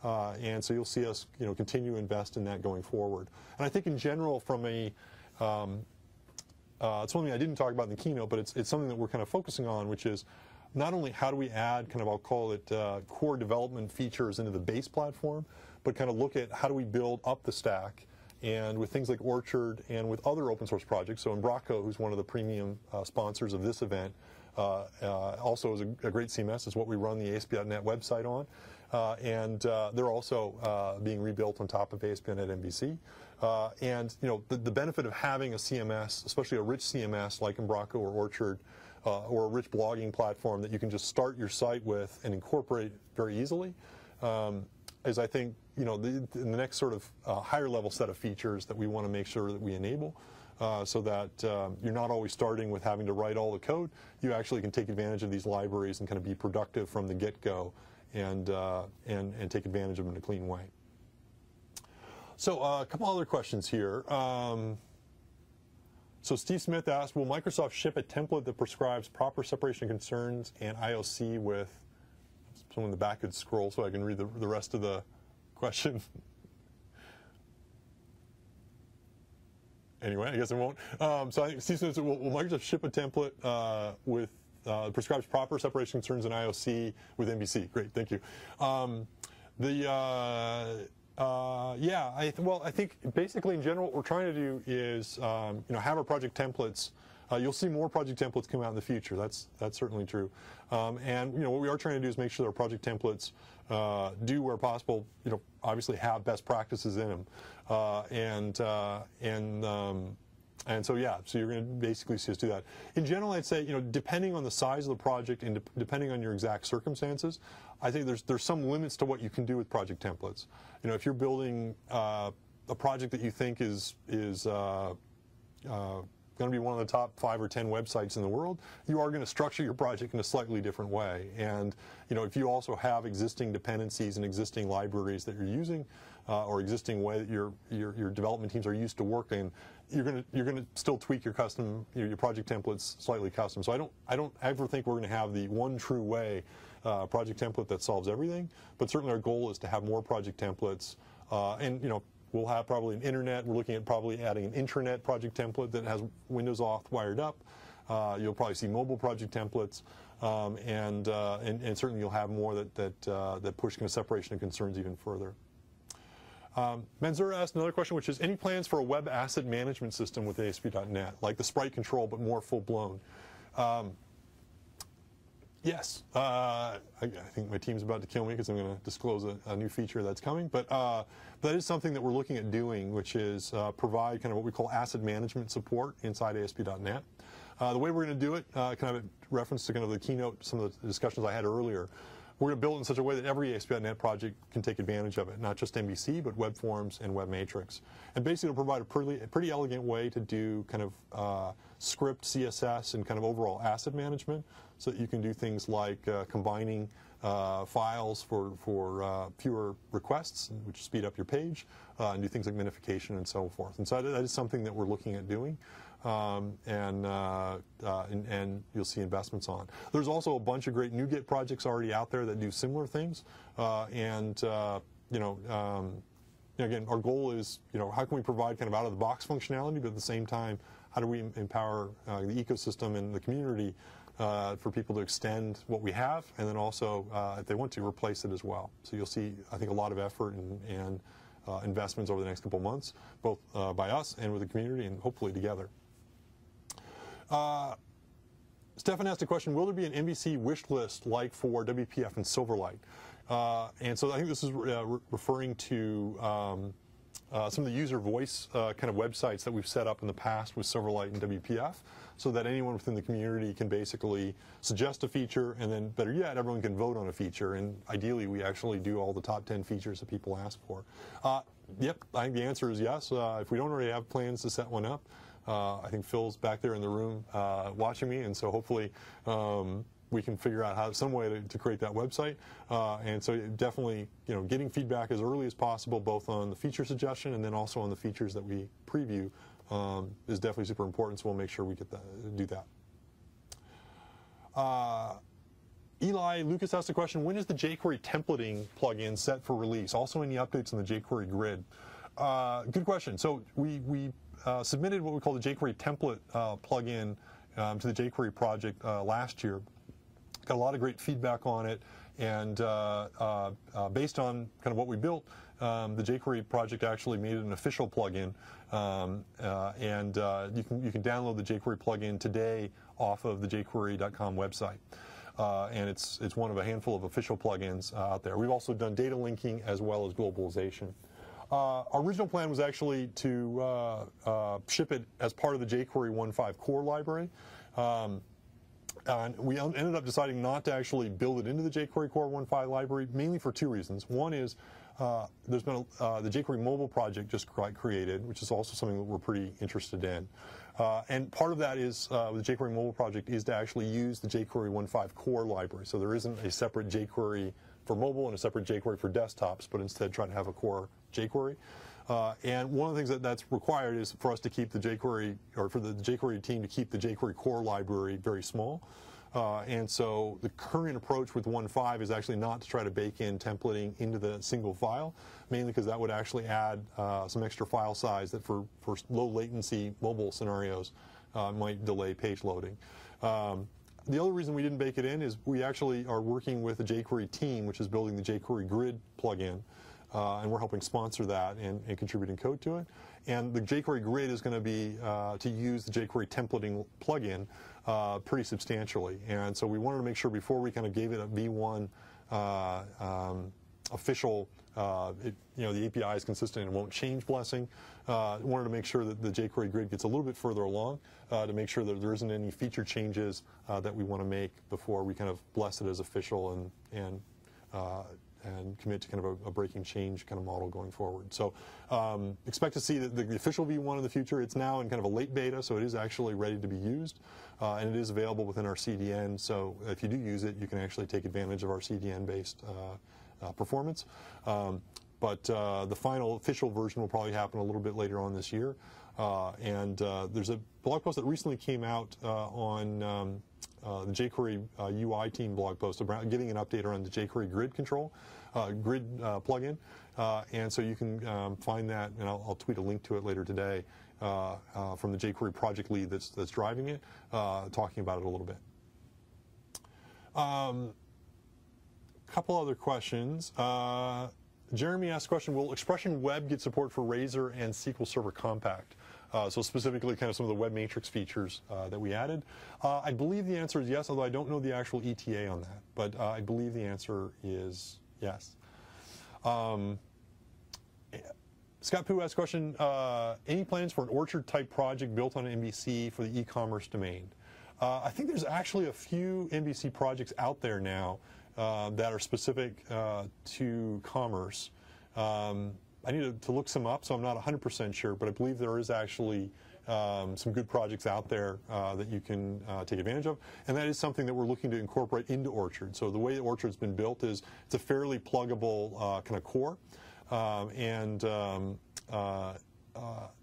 And so you'll see us, continue to invest in that going forward. And I think in general, from a it's something I didn't talk about in the keynote, but it's something that we're kind of focusing on, which is not only how do we add kind of, I'll call it core development features into the base platform, but kind of look at how do we build up the stack. And with things like Orchard and with other open source projects, so Mbraco, who's one of the premium sponsors of this event, also is a great CMS, is what we run the ASP.NET website on. And they're also being rebuilt on top of ASP.NET MVC. And the benefit of having a CMS, especially a rich CMS like Mbraco or Orchard, or a rich blogging platform that you can just start your site with and incorporate very easily, is, I think, the next sort of higher level set of features that we want to make sure that we enable, so that you're not always starting with having to write all the code. You actually can take advantage of these libraries and kind of be productive from the get-go and take advantage of them in a clean way. So a couple other questions here. So Steve Smith asked, will Microsoft ship a template that prescribes proper separation of concerns and IOC with, someone in the back could scroll so I can read the rest of the question. Anyway, I guess I won't. So I think Steve Smith said, will Microsoft ship a template with prescribes proper separation concerns and IOC with MVC? Great, thank you. Yeah, I think basically in general what we're trying to do is have our project templates. You'll see more project templates come out in the future. That's certainly true. And what we are trying to do is make sure that our project templates do, where possible, obviously have best practices in them. And so yeah, so you're going to basically see us do that. In general, I'd say depending on the size of the project and depending on your exact circumstances, I think there's some limits to what you can do with project templates. If you're building a project that you think is going to be one of the top 5 or 10 websites in the world, you are going to structure your project in a slightly different way. And if you also have existing dependencies and existing libraries that you're using, or existing way that your development teams are used to working, you're going to still tweak your custom your project templates slightly custom. So I don't ever think we're going to have the one true way project template that solves everything. But certainly our goal is to have more project templates, and we'll have probably an internet. We're looking at probably adding an intranet project template that has Windows Auth wired up. You'll probably see mobile project templates, and certainly you'll have more that push kind of separation of concerns even further. Manzura asked another question, which is, any plans for a web asset management system with ASP.NET, like the sprite control but more full-blown? Yes. I think my team's about to kill me because I'm going to disclose a new feature that's coming. But that is something that we're looking at doing, which is provide kind of what we call asset management support inside ASP.NET. The way we're going to do it, kind of in reference to kind of the keynote, some of the discussions I had earlier, we're going to build it in such a way that every ASP.NET project can take advantage of it, not just MVC, but web forms and web matrix. And basically it'll provide a pretty elegant way to do kind of script, CSS, and kind of overall asset management, so that you can do things like combining files for fewer requests, which speed up your page, and do things like minification and so forth. And so that is something that we're looking at doing. and you'll see investments on. There's also a bunch of great NuGet projects already out there that do similar things, again, our goal is, how can we provide kind of out-of-the-box functionality, but at the same time, how do we empower the ecosystem and the community for people to extend what we have, and then also, if they want to, replace it as well. So you'll see, I think, a lot of effort and investments over the next couple months, both by us and with the community, and hopefully together. Stefan asked a question, will there be an MVC wish list like for WPF and Silverlight? And so I think this is referring to some of the user voice kind of websites that we've set up in the past with Silverlight and WPF, so that anyone within the community can basically suggest a feature, and then, better yet, everyone can vote on a feature. And ideally, we actually do all the top 10 features that people ask for. Yep, I think the answer is yes. If we don't already have plans to set one up, I think Phil's back there in the room watching me, and so hopefully we can figure out some way to create that website. And so definitely, getting feedback as early as possible, both on the feature suggestion and then also on the features that we preview, is definitely super important. So we'll make sure we do that. Eli Lucas asked a question, when is the jQuery templating plugin set for release? Also any updates on the jQuery grid? Good question. So we submitted what we call the jQuery template plugin to the jQuery project last year. Got a lot of great feedback on it, and based on kind of what we built, the jQuery project actually made it an official plugin, and you can download the jQuery plugin today off of the jQuery.com website, and it's one of a handful of official plugins out there. We've also done data linking as well as globalization. Our original plan was actually to ship it as part of the jQuery 1.5 core library. And we ended up deciding not to actually build it into the jQuery Core 1.5 library, mainly for two reasons. One is there's been the jQuery mobile project just created, which is also something that we're pretty interested in. And part of that is, with the jQuery mobile project, is to actually use the jQuery 1.5 core library. So there isn't a separate jQuery for mobile and a separate jQuery for desktops, but instead try to have a core jQuery. And one of the things that's required is for us to keep the jQuery, or for the jQuery team to keep the jQuery core library very small. And so the current approach with 1.5 is actually not to try to bake in templating into the single file, mainly because that would actually add some extra file size that for low latency mobile scenarios might delay page loading. The other reason we didn't bake it in is we actually are working with the jQuery team, which is building the jQuery grid plugin. And we're helping sponsor that and contributing code to it. And the jQuery grid is going to be to use the jQuery templating plugin pretty substantially. And so we wanted to make sure before we kind of gave it a V1 official, the API is consistent and won't change blessing. Wanted to make sure that the jQuery grid gets a little bit further along to make sure that there isn't any feature changes that we want to make before we kind of bless it as official and commit to kind of a breaking change kind of model going forward. So expect to see the official V1 in the future. It's now in kind of a late beta, so it is actually ready to be used, and it is available within our CDN. So if you do use it, you can actually take advantage of our CDN-based performance. But the final official version will probably happen a little bit later on this year. And there's a blog post that recently came out on the jQuery UI team blog post about giving an update around the jQuery grid control, grid plugin. And so you can find that, and I'll tweet a link to it later today from the jQuery project lead that's driving it, talking about it a little bit. Couple other questions. Jeremy asked a question, will Expression Web get support for Razor and SQL Server Compact? So specifically kind of some of the web matrix features that we added. I believe the answer is yes, although I don't know the actual ETA on that. But I believe the answer is yes. Scott Poo asked a question, any plans for an orchard-type project built on MVC for the e-commerce domain? I think there's actually a few MVC projects out there now that are specific to commerce. I need to look some up, so I'm not 100% sure, but I believe there is actually some good projects out there that you can take advantage of, and that is something that we're looking to incorporate into Orchard. So the way that Orchard's been built is it's a fairly pluggable kind of core, and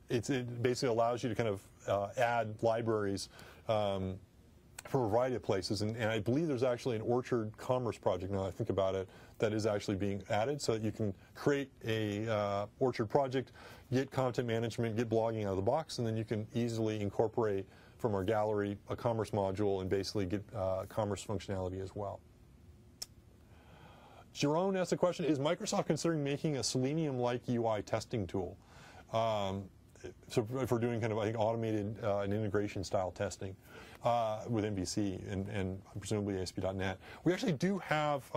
it basically allows you to kind of add libraries from a variety of places, and I believe there's actually an Orchard Commerce project, now I think about it, that is actually being added, so that you can create a Orchard project, get content management, get blogging out of the box, and then you can easily incorporate from our gallery a commerce module and basically get commerce functionality as well. Jerome asked a question, is Microsoft considering making a Selenium-like UI testing tool? So if we're doing kind of, I think, automated and integration style testing with MVC and presumably ASP.NET. We actually do have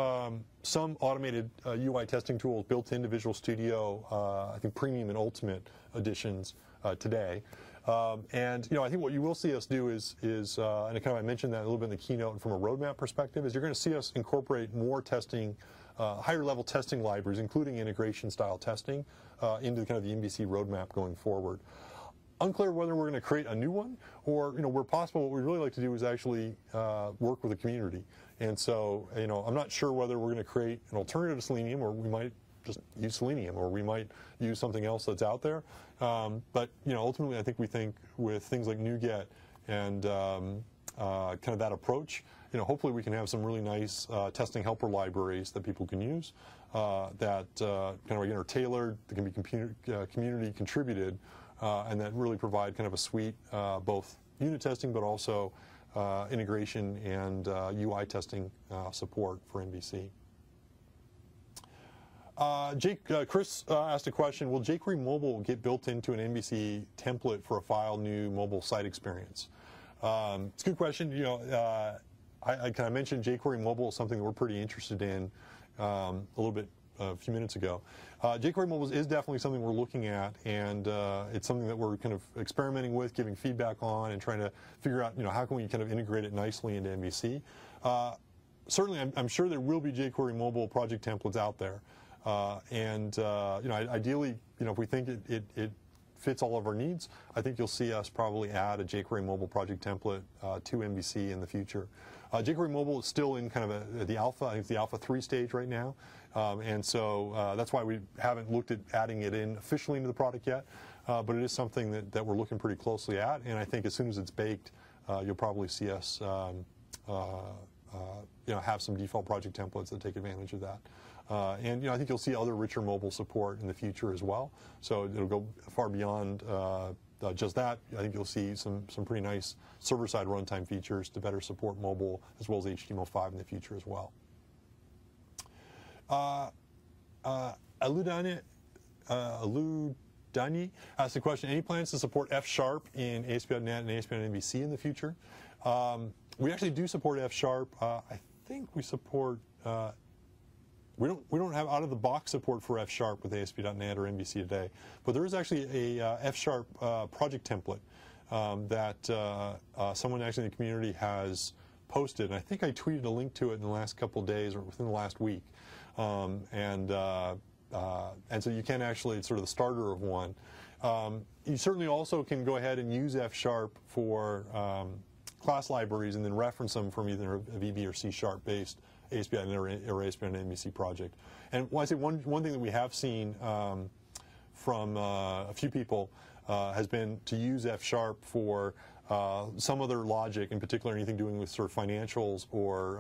some automated UI testing tools built into Visual Studio, I think Premium and Ultimate editions today. And I think what you will see us do is and I mentioned that a little bit in the keynote, and from a roadmap perspective, is you're going to see us incorporate more testing, higher level testing libraries, including integration style testing, into kind of the MVC roadmap going forward. Unclear whether we're going to create a new one, or where possible, what we really like to do is actually work with the community. And so I'm not sure whether we're going to create an alternative to Selenium, or we might just use Selenium, or we might use something else that's out there. But ultimately, I think we think with things like NuGet and kind of that approach, hopefully we can have some really nice testing helper libraries that people can use that kind of again are tailored, that can be community contributed, and that really provide kind of a suite, both unit testing but also integration and UI testing support for MVC. Chris asked a question, will jQuery Mobile get built into an MVC template for a file new mobile site experience? It's a good question. I kind of mentioned jQuery Mobile is something that we're pretty interested in a little bit a few minutes ago. jQuery Mobile is definitely something we're looking at, and it's something that we're kind of experimenting with, giving feedback on, and trying to figure out how can we kind of integrate it nicely into MVC. Certainly, I'm sure there will be jQuery Mobile project templates out there. Ideally, if we think it fits all of our needs, I think you'll see us probably add a jQuery Mobile project template to MVC in the future. jQuery Mobile is still in kind of the alpha. I think it's the alpha 3 stage right now, and so that's why we haven't looked at adding it in officially into the product yet. But it is something that we're looking pretty closely at, and I think as soon as it's baked, you'll probably see us have some default project templates that take advantage of that. And I think you'll see other richer mobile support in the future as well. So it'll go far beyond just that. I think you'll see some pretty nice server-side runtime features to better support mobile as well as HTML5 in the future as well. Aludani asked the question, any plans to support F# in ASP.NET and ASP.NET-MVC in the future? We actually do support F#. I think we support we don't have out-of-the-box support for F# with ASP.NET or MVC today, but there is actually a F# project template that someone actually in the community has posted, and I think I tweeted a link to it in the last couple of days or within the last week. And so you can actually, it's sort of the starter of one. You certainly also can go ahead and use F# for class libraries and then reference them from either a VB or C# based ASP.NET or ASP.NET MVC project. And when I say one thing that we have seen from a few people has been to use F# for some other logic, in particular anything doing with sort of financials or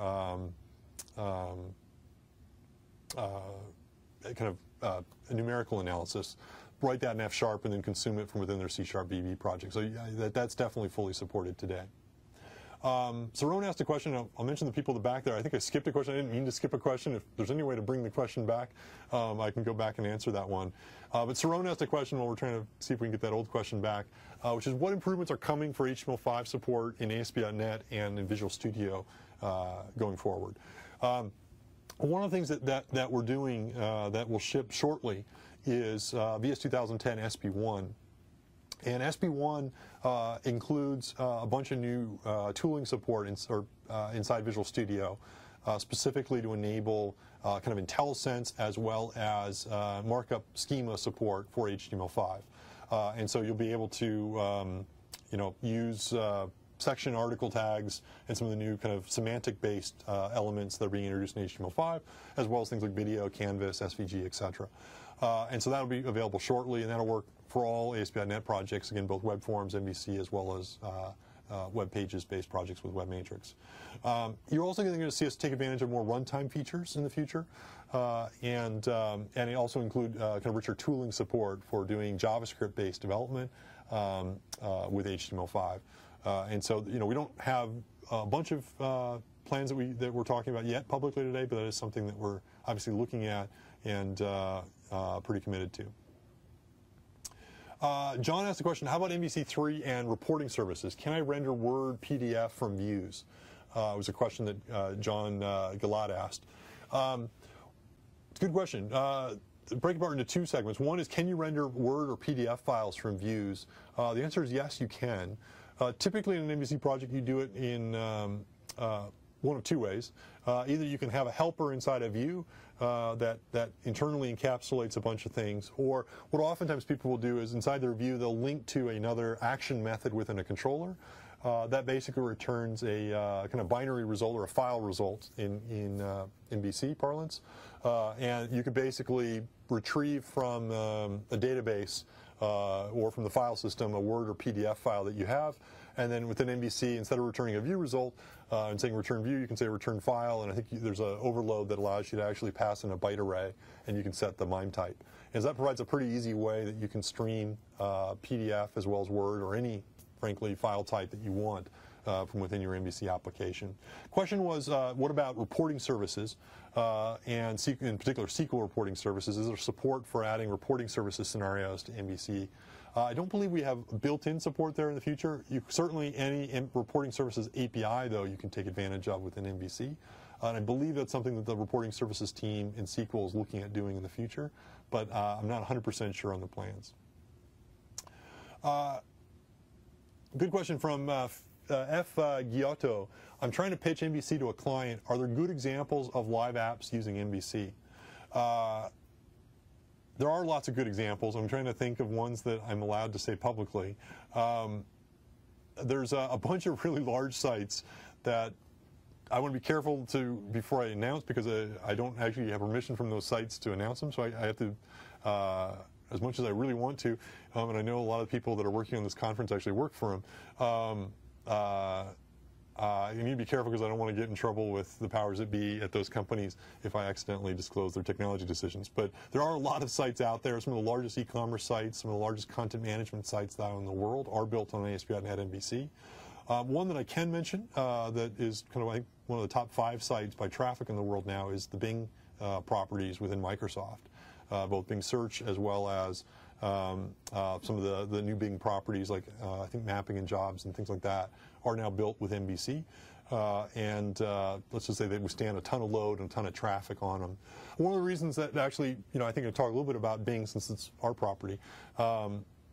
kind of numerical analysis. Write that in F# and then consume it from within their C# VB project. So that's definitely fully supported today. Saron asked a question. I'll mention the people in the back there. I think I skipped a question. I didn't mean to skip a question. If there's any way to bring the question back, I can go back and answer that one. But Saron asked a question while we're trying to see if we can get that old question back, which is what improvements are coming for HTML5 support in ASP.NET and in Visual Studio going forward. One of the things that we're doing that will ship shortly is VS 2010 SP1. And SP1 includes a bunch of new tooling support inside Visual Studio, specifically to enable kind of IntelliSense as well as markup schema support for HTML5. And so you'll be able to use section article tags and some of the new kind of semantic-based elements that are being introduced in HTML5, as well as things like video, canvas, SVG, etc. And so that'll be available shortly, and that'll work for all ASP.NET projects, again, both web forms, MVC, as well as web pages-based projects with Web Matrix. You're also going to see us take advantage of more runtime features in the future, and it also include kind of richer tooling support for doing JavaScript-based development with HTML5. And so, we don't have a bunch of plans that we're talking about yet publicly today, but that is something that we're obviously looking at and pretty committed to. John asked the question, how about MVC3 and reporting services? Can I render Word PDF from views? It was a question that John Gilad asked. It's a good question. Break it apart into two segments. One is, can you render Word or PDF files from views? The answer is yes, you can. Typically in an MVC project, you do it in one of two ways. Either you can have a helper inside a view that internally encapsulates a bunch of things, or what oftentimes people will do is inside their view they'll link to another action method within a controller that basically returns a kind of binary result or a file result in MVC parlance, and you could basically retrieve from a database or from the file system a Word or PDF file that you have, and then within MVC, instead of returning a view result and saying return view, you can say return file, and I think there's an overload that allows you to actually pass in a byte array, and you can set the MIME type. And so that provides a pretty easy way that you can stream PDF as well as Word or any, frankly, file type that you want from within your MVC application. Question was, what about reporting services, and in particular SQL reporting services? Is there support for adding reporting services scenarios to MVC? I don't believe we have built-in support there in the future. Certainly any reporting services API, though, you can take advantage of within MVC. And I believe that's something that the reporting services team in SQL is looking at doing in the future, but I'm not 100% sure on the plans. Good question from F. Giotto. I'm trying to pitch MVC to a client. Are there good examples of live apps using MVC? There are lots of good examples. I'm trying to think of ones that I'm allowed to say publicly. There's a bunch of really large sites that I want to be careful before I announce, because I don't actually have permission from those sites to announce them, so I have to, as much as I really want to, and I know a lot of people that are working on this conference actually work for them, you need to be careful, because I don't want to get in trouble with the powers that be at those companies if I accidentally disclose their technology decisions. But there are a lot of sites out there. Some of the largest e-commerce sites, some of the largest content management sites that are in the world are built on ASP.NET MVC. One that I can mention that is kind of, I think, one of the top 5 sites by traffic in the world now is the Bing properties within Microsoft, both Bing Search as well as some of the new Bing properties like I think mapping and jobs and things like that are now built with MVC, and let's just say they withstand a ton of load and a ton of traffic on them. One of the reasons that actually, I think I'll talk a little bit about Bing since it's our property,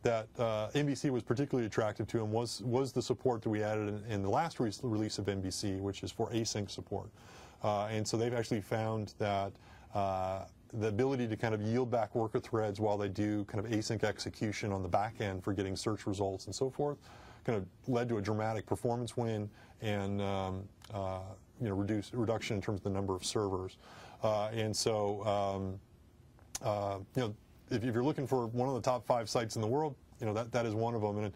that MVC was particularly attractive to them was the support that we added in the last release of MVC, which is for async support. And so they've actually found that the ability to kind of yield back worker threads while they do kind of async execution on the back end for getting search results and so forth kind of led to a dramatic performance win and reduction in terms of the number of servers. And so if you're looking for one of the top 5 sites in the world, that is one of them. And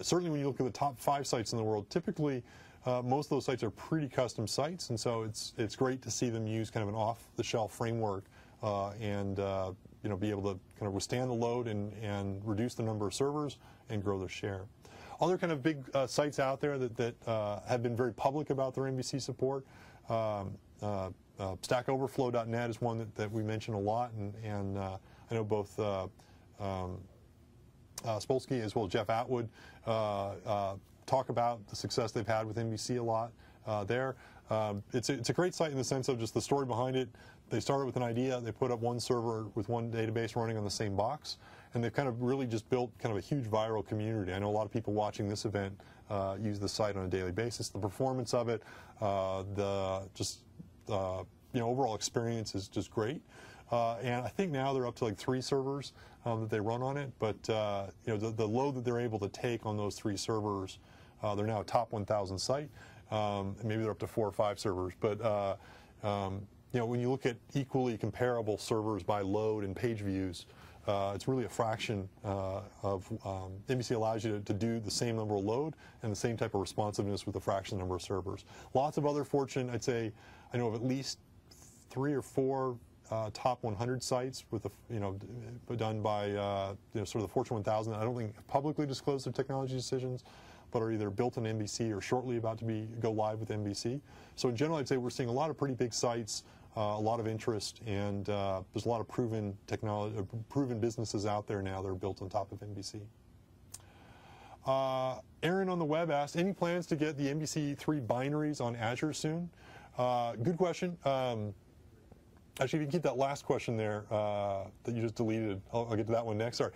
certainly when you look at the top 5 sites in the world, typically most of those sites are pretty custom sites, and so it's great to see them use kind of an off-the-shelf framework and be able to kind of withstand the load and reduce the number of servers and grow their share. Other kind of big sites out there that have been very public about their MVC support. StackOverflow.net is one that we mention a lot, and I know both Spolsky as well as Jeff Atwood talk about the success they've had with MVC a lot there. It's a great site in the sense of just the story behind it. They started with an idea, they put up one server with one database running on the same box, and they've kind of really just built kind of a huge viral community. I know a lot of people watching this event use the site on a daily basis. The performance of it, overall experience is just great. And I think now they're up to like 3 servers that they run on it, but the load that they're able to take on those 3 servers They're now a top 1,000 site. Maybe they're up to 4 or 5 servers. But when you look at equally comparable servers by load and page views, it's really a fraction of MVC allows you to do the same number of load and the same type of responsiveness with a fraction number of servers. Lots of other Fortune, I'd say, I know of at least 3 or 4 top 100 sites with done by sort of the Fortune 1000. I don't think publicly disclosed their technology decisions, but are either built on MVC or shortly about to go live with MVC. So in general, I'd say we're seeing a lot of pretty big sites, a lot of interest, and there's a lot of proven technology, proven businesses out there now that are built on top of MVC. Aaron on the web asked, any plans to get the MVC3 binaries on Azure soon? Good question. Actually, if you can keep that last question there that you just deleted, I'll get to that one next. Sorry.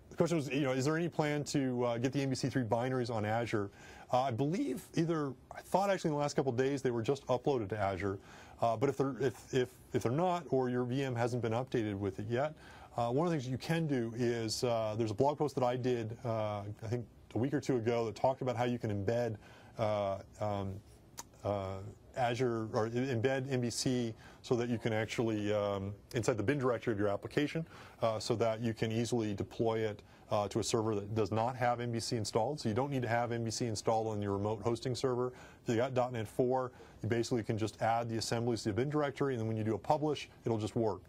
The question was, is there any plan to get the MVC3 binaries on Azure? I believe I thought actually in the last couple of days they were just uploaded to Azure. But if they're not, or your VM hasn't been updated with it yet, one of the things you can do is there's a blog post that I did I think a week or 2 ago that talked about how you can embed Azure or embed MVC so that you can actually inside the bin directory of your application so that you can easily deploy it to a server that does not have MVC installed. So you don't need to have MVC installed on your remote hosting server. If you got .NET 4, you basically can just add the assemblies to the bin directory, and then when you do a publish, it'll just work.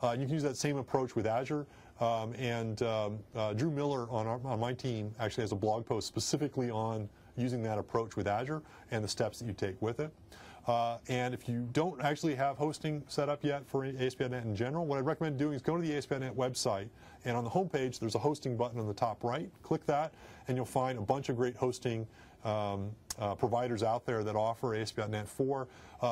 You can use that same approach with Azure. Drew Miller on my team actually has a blog post specifically on using that approach with Azure and the steps that you take with it. And if you don't actually have hosting set up yet for ASP.NET in general, what I'd recommend doing is go to the ASP.NET website, and on the home page there's a hosting button on the top right. Click that, and you'll find a bunch of great hosting providers out there that offer ASP.NET 4.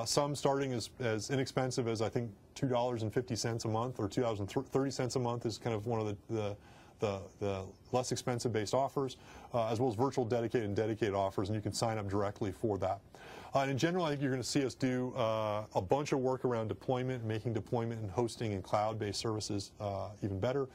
Some starting as inexpensive as I think $2.50 a month, or $2.30 a month is kind of one of the less expensive based offers, as well as virtual dedicated and dedicated offers, and you can sign up directly for that. And in general, I think you're going to see us do a bunch of work around deployment, making deployment and hosting and cloud-based services even better.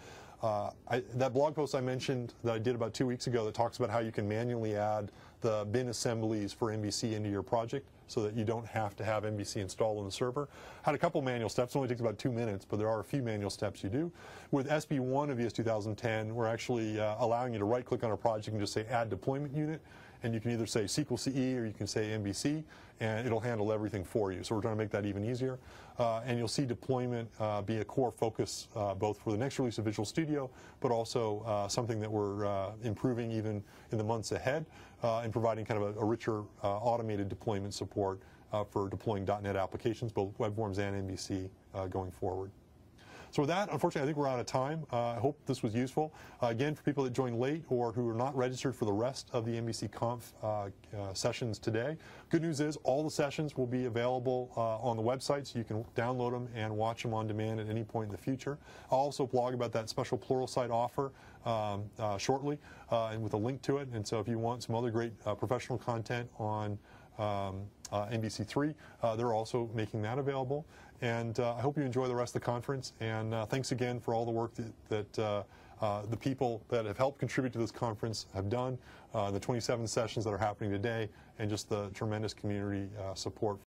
That blog post I mentioned that I did about 2 weeks ago that talks about how you can manually add the bin assemblies for MVC into your project so that you don't have to have MVC installed on the server. Had a couple manual steps. It only takes about 2 minutes, but there are a few manual steps you do. With SB1 of ES 2010, we're actually allowing you to right-click on a project and just say Add Deployment Unit, and you can either say SQL CE or you can say MVC, and it'll handle everything for you. So we're trying to make that even easier. And you'll see deployment be a core focus both for the next release of Visual Studio, but also something that we're improving even in the months ahead and providing kind of a richer automated deployment support for deploying .NET applications, both web forms and MVC going forward. So with that, unfortunately, I think we're out of time. I hope this was useful. Again, for people that joined late or who are not registered for the rest of the mvcconf sessions today, good news is all the sessions will be available on the website, so you can download them and watch them on demand at any point in the future. I'll also blog about that special Pluralsight offer shortly and with a link to it. And so if you want some other great professional content on MVC3, they're also making that available. And I hope you enjoy the rest of the conference. And thanks again for all the work that the people that have helped contribute to this conference have done, the 27 sessions that are happening today, and just the tremendous community support